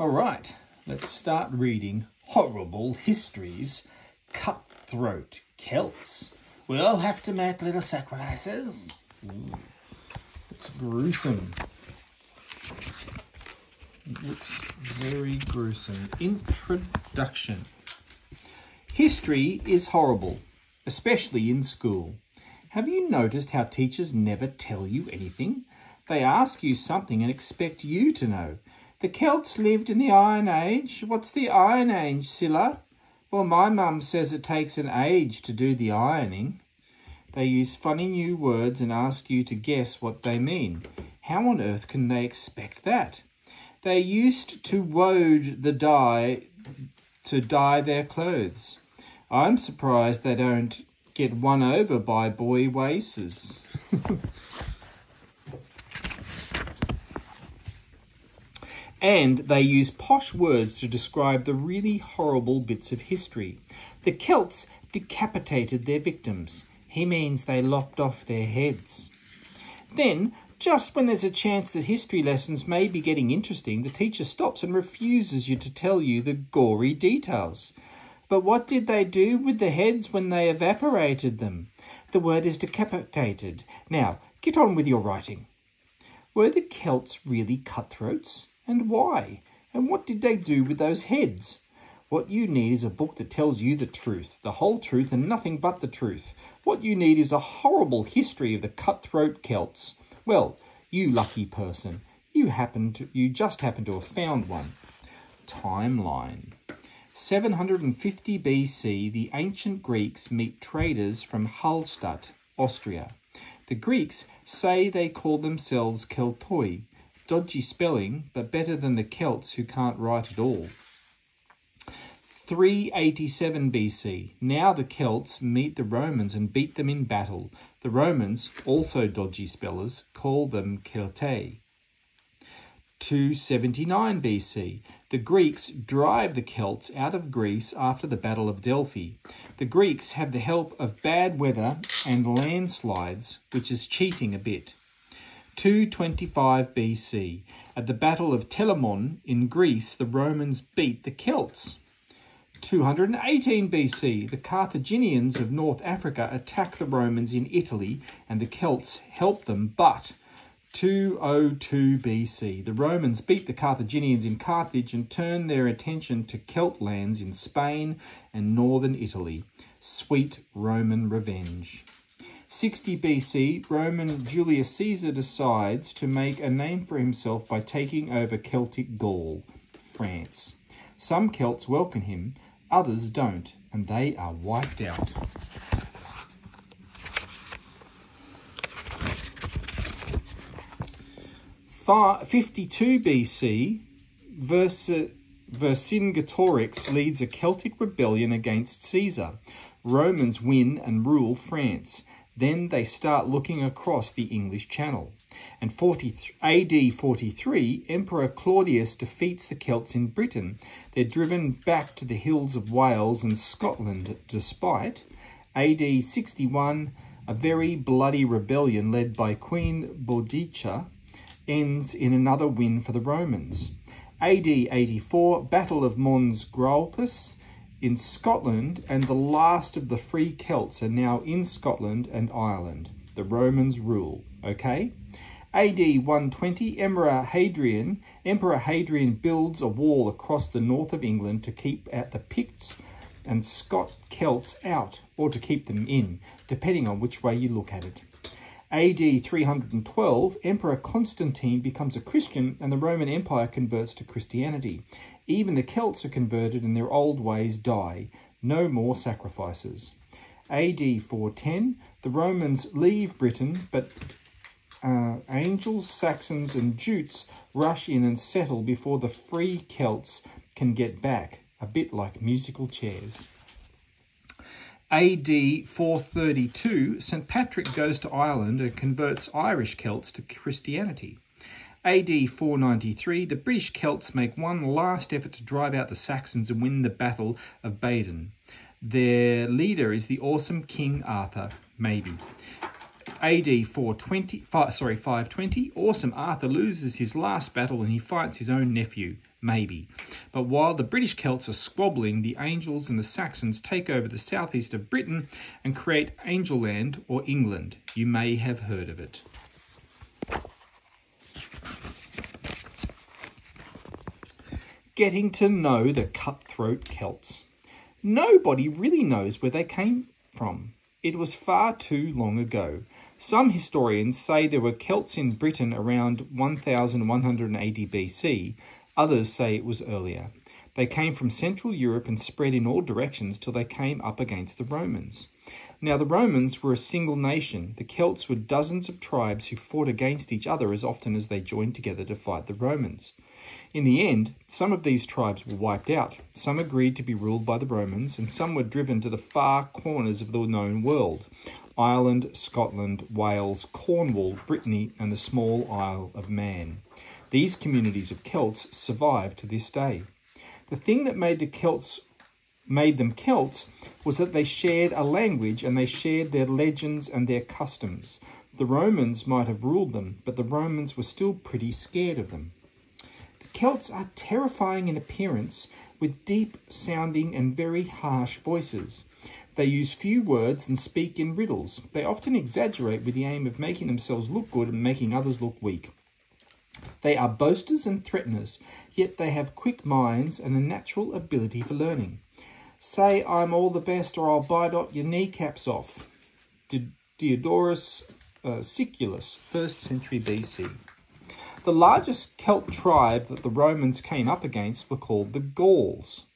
All right, let's start reading Horrible Histories, Cutthroat Celts. We'll have to make little sacrifices. Looks gruesome. Looks very gruesome. Introduction. History is horrible, especially in school. Have you noticed how teachers never tell you anything? They ask you something and expect you to know. The Celts lived in the Iron Age. What's the Iron Age, Scylla? Well, my mum says it takes an age to do the ironing. They use funny new words and ask you to guess what they mean. How on earth can they expect that? They used to wode the dye to dye their clothes. I'm surprised they don't get won over by boy waces. And they use posh words to describe the really horrible bits of history. The Celts decapitated their victims. He means they lopped off their heads. Then, just when there's a chance that history lessons may be getting interesting, the teacher stops and refuses you to tell you the gory details. But what did they do with the heads when they evaporated them? The word is decapitated. Now, get on with your writing. Were the Celts really cutthroats? And why? And what did they do with those heads? What you need is a book that tells you the truth, the whole truth and nothing but the truth. What you need is a horrible history of the cutthroat Celts. Well, you lucky person, you just happen to have found one. Timeline. 750 BC, the ancient Greeks meet traders from Hallstatt, Austria. The Greeks say they call themselves Keltoi. Dodgy spelling, but better than the Celts who can't write at all. 387 BC. Now the Celts meet the Romans and beat them in battle. The Romans, also dodgy spellers, call them Keltae. 279 BC. The Greeks drive the Celts out of Greece after the Battle of Delphi. The Greeks have the help of bad weather and landslides, which is cheating a bit. 225 BC. At the Battle of Telamon in Greece, the Romans beat the Celts. 218 BC. The Carthaginians of North Africa attack the Romans in Italy and the Celts help them, but 202 BC. The Romans beat the Carthaginians in Carthage and turn their attention to Celt lands in Spain and northern Italy. Sweet Roman revenge. 60 BC, Roman Julius Caesar decides to make a name for himself by taking over Celtic Gaul, France. Some Celts welcome him, others don't, and they are wiped out. 52 BC, Vercingetorix leads a Celtic rebellion against Caesar. Romans win and rule France. Then they start looking across the English Channel. And AD 43, Emperor Claudius defeats the Celts in Britain. They're driven back to the hills of Wales and Scotland despite. AD 61, a very bloody rebellion led by Queen Boudicca ends in another win for the Romans. AD 84, Battle of Mons Graupus in Scotland, and the last of the free Celts are now in Scotland and Ireland. The Romans rule, okay? AD 120, Emperor Hadrian builds a wall across the north of England to keep the Picts and Scot Celts out, or to keep them in, depending on which way you look at it. AD 312, Emperor Constantine becomes a Christian and the Roman Empire converts to Christianity. Even the Celts are converted and their old ways die. No more sacrifices. AD 410, the Romans leave Britain, but Angles, Saxons and Jutes rush in and settle before the free Celts can get back, a bit like musical chairs. AD 432, St. Patrick goes to Ireland and converts Irish Celts to Christianity. AD 493, the British Celts make one last effort to drive out the Saxons and win the Battle of Badon. Their leader is the awesome King Arthur, maybe. AD 520, awesome Arthur loses his last battle and he fights his own nephew, maybe. But while the British Celts are squabbling, the Angels and the Saxons take over the southeast of Britain and create Angel Land, or England. You may have heard of it. Getting to know the cutthroat Celts. Nobody really knows where they came from. It was far too long ago. Some historians say there were Celts in Britain around 1180 BC. Others say it was earlier. They came from Central Europe and spread in all directions till they came up against the Romans. Now the Romans were a single nation. The Celts were dozens of tribes who fought against each other as often as they joined together to fight the Romans. In the end, some of these tribes were wiped out. Some agreed to be ruled by the Romans, and some were driven to the far corners of the known world: Ireland, Scotland, Wales, Cornwall, Brittany, and the small Isle of Man. These communities of Celts survive to this day. The thing that made them Celts was that they shared a language and they shared their legends and their customs. The Romans might have ruled them, but the Romans were still pretty scared of them. Celts are terrifying in appearance, with deep-sounding and very harsh voices. They use few words and speak in riddles. They often exaggerate with the aim of making themselves look good and making others look weak. They are boasters and threateners, yet they have quick minds and a natural ability for learning. Say I'm all the best or I'll bite your kneecaps off. Diodorus Siculus, 1st century BC. The largest Celt tribe that the Romans came up against were called the Gauls.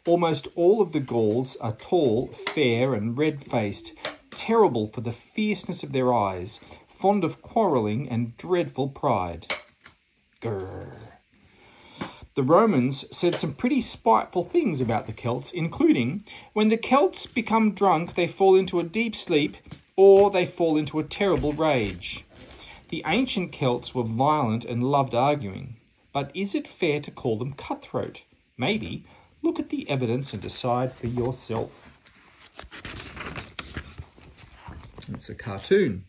Almost all of the Gauls are tall, fair and red-faced, terrible for the fierceness of their eyes, fond of quarrelling and dreadful pride. Grrr. The Romans said some pretty spiteful things about the Celts, including, when the Celts become drunk, they fall into a deep sleep or they fall into a terrible rage. The ancient Celts were violent and loved arguing, but is it fair to call them cutthroat? Maybe. Look at the evidence and decide for yourself. It's a cartoon.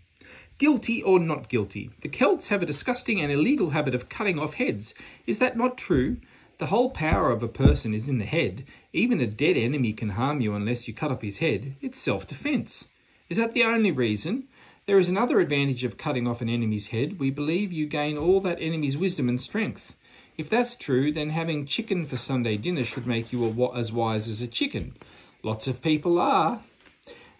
Guilty or not guilty? The Celts have a disgusting and illegal habit of cutting off heads. Is that not true? The whole power of a person is in the head. Even a dead enemy can harm you unless you cut off his head. It's self-defense. Is that the only reason? There is another advantage of cutting off an enemy's head. We believe you gain all that enemy's wisdom and strength. If that's true, then having chicken for Sunday dinner should make you as wise as a chicken. Lots of people are.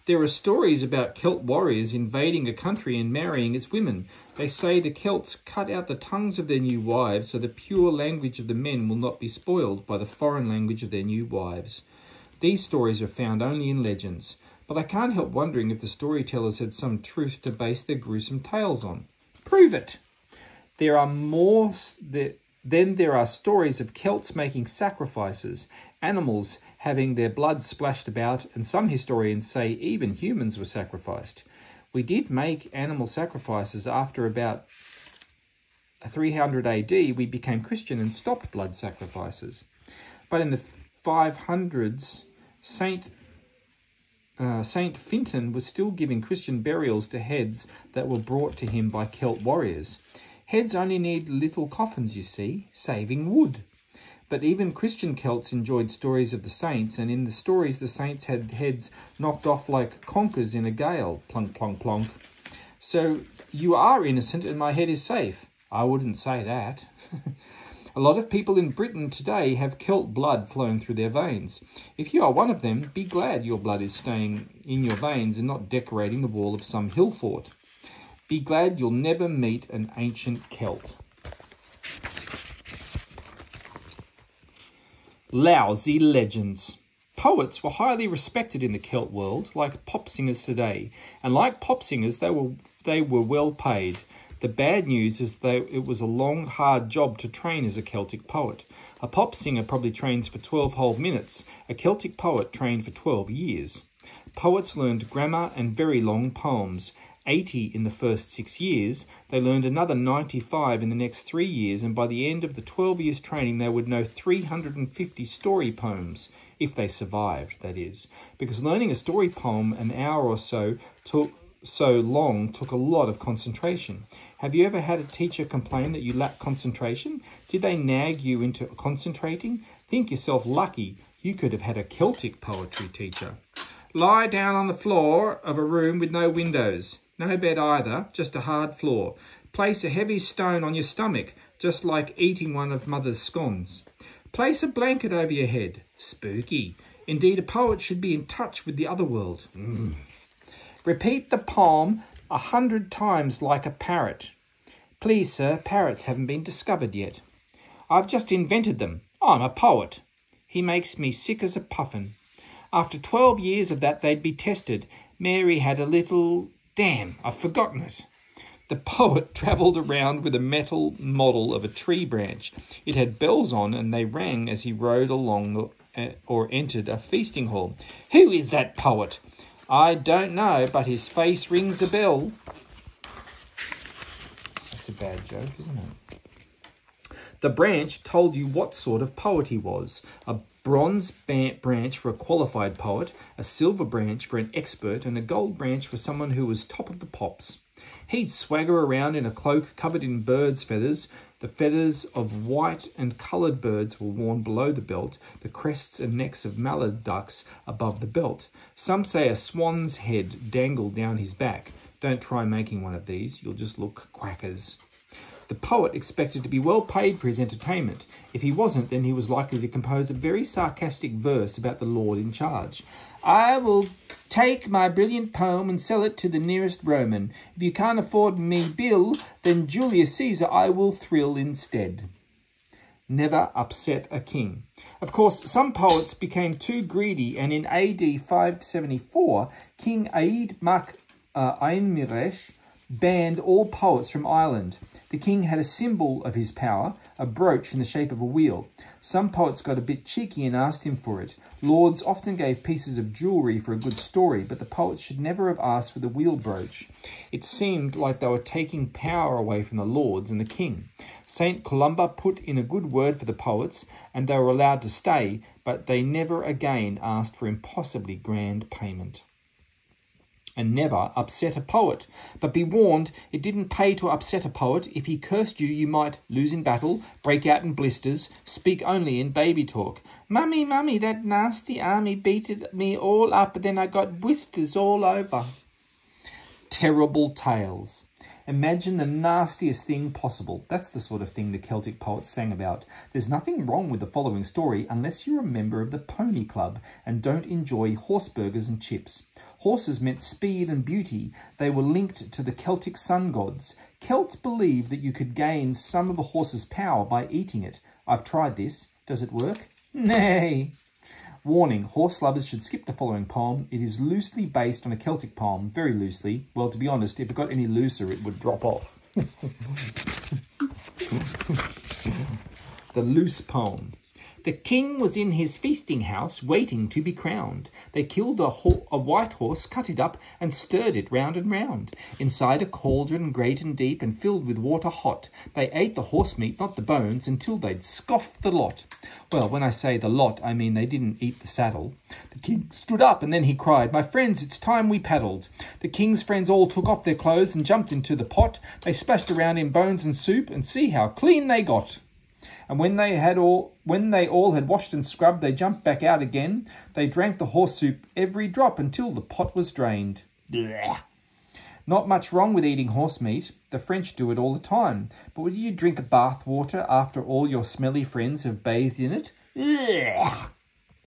There are stories about Celt warriors invading a country and marrying its women. They say the Celts cut out the tongues of their new wives so the pure language of the men will not be spoiled by the foreign language of their new wives. These stories are found only in legends. But I can't help wondering if the storytellers had some truth to base their gruesome tales on. Prove it! There are stories of Celts making sacrifices, animals having their blood splashed about, and some historians say even humans were sacrificed. We did make animal sacrifices after about 300 AD. We became Christian and stopped blood sacrifices. But in the 500s, Saint Fintan was still giving Christian burials to heads that were brought to him by Celt warriors. Heads only need little coffins, you see, saving wood. But even Christian Celts enjoyed stories of the saints, and in the stories the saints had heads knocked off like conkers in a gale. Plonk, plonk, plonk. So you are innocent and my head is safe. I wouldn't say that. A lot of people in Britain today have Celt blood flowing through their veins. If you are one of them, be glad your blood is staying in your veins and not decorating the wall of some hill fort. Be glad you'll never meet an ancient Celt. Lousy legends. Poets were highly respected in the Celt world, like pop singers today. And like pop singers, they were well paid. The bad news is that it was a long, hard job to train as a Celtic poet. A pop singer probably trains for 12 whole minutes. A Celtic poet trained for 12 years. Poets learned grammar and very long poems. 80 in the first 6 years. They learned another 95 in the next 3 years, and by the end of the 12 years training, they would know 350 story poems, if they survived, that is. Because learning a story poem an hour or so took so long took a lot of concentration. Have you ever had a teacher complain that you lack concentration? Did they nag you into concentrating? Think yourself lucky. You could have had a Celtic poetry teacher. Lie down on the floor of a room with no windows. No bed either, just a hard floor. Place a heavy stone on your stomach, just like eating one of mother's scones. Place a blanket over your head. Spooky. Indeed, a poet should be in touch with the other world. Repeat the poem 100 times like a parrot. Please, sir, parrots haven't been discovered yet. I've just invented them. I'm a poet. He makes me sick as a puffin. After 12 years of that, they'd be tested. Mary had a little... Damn, I've forgotten it. The poet travelled around with a metal model of a tree branch. It had bells on, and they rang as he rode along or entered a feasting hall. Who is that poet? I don't know, but his face rings a bell. That's a bad joke, isn't it? The branch told you what sort of poet he was. A bronze branch for a qualified poet, a silver branch for an expert, and a gold branch for someone who was top of the pops. He'd swagger around in a cloak covered in birds' feathers. The feathers of white and coloured birds were worn below the belt, the crests and necks of mallard ducks above the belt. Some say a swan's head dangled down his back. Don't try making one of these, you'll just look quackers. The poet expected to be well paid for his entertainment. If he wasn't, then he was likely to compose a very sarcastic verse about the Lord in charge. I will take my brilliant poem and sell it to the nearest Roman. If you can't afford me bill, then Julius Caesar I will thrill instead. Never upset a king. Of course, some poets became too greedy, and in AD 574, King Aid Mac Einmiresh banned all poets from Ireland. The king had a symbol of his power, a brooch in the shape of a wheel. Some poets got a bit cheeky and asked him for it. Lords often gave pieces of jewellery for a good story, but the poets should never have asked for the wheel brooch. It seemed like they were taking power away from the lords and the king. St. Columba put in a good word for the poets, and they were allowed to stay, but they never again asked for impossibly grand payment. And never upset a poet. But be warned, it didn't pay to upset a poet. If he cursed you, you might lose in battle, break out in blisters, speak only in baby talk. Mummy, mummy, that nasty army beated me all up, then I got blisters all over. Terrible tales. Imagine the nastiest thing possible. That's the sort of thing the Celtic poets sang about. There's nothing wrong with the following story unless you're a member of the Pony Club and don't enjoy horse burgers and chips. Horses meant speed and beauty. They were linked to the Celtic sun gods. Celts believed that you could gain some of a horse's power by eating it. I've tried this. Does it work? Nay. Warning, horse lovers should skip the following poem. It is loosely based on a Celtic poem, very loosely. Well, to be honest, if it got any looser, it would drop off. The loose poem. The king was in his feasting house, waiting to be crowned. They killed a white horse, cut it up, and stirred it round and round. Inside a cauldron great and deep, and filled with water hot. They ate the horse meat, not the bones, until they'd scoffed the lot. Well, when I say the lot, I mean they didn't eat the saddle. The king stood up, and then he cried, "My friends, it's time we paddled." The king's friends all took off their clothes and jumped into the pot. They splashed around in bones and soup, and see how clean they got. And when they all had washed and scrubbed, they jumped back out again. They drank the horse soup every drop until the pot was drained. Blech. Not much wrong with eating horse meat. The French do it all the time. But would you drink bath water after all your smelly friends have bathed in it? Blech.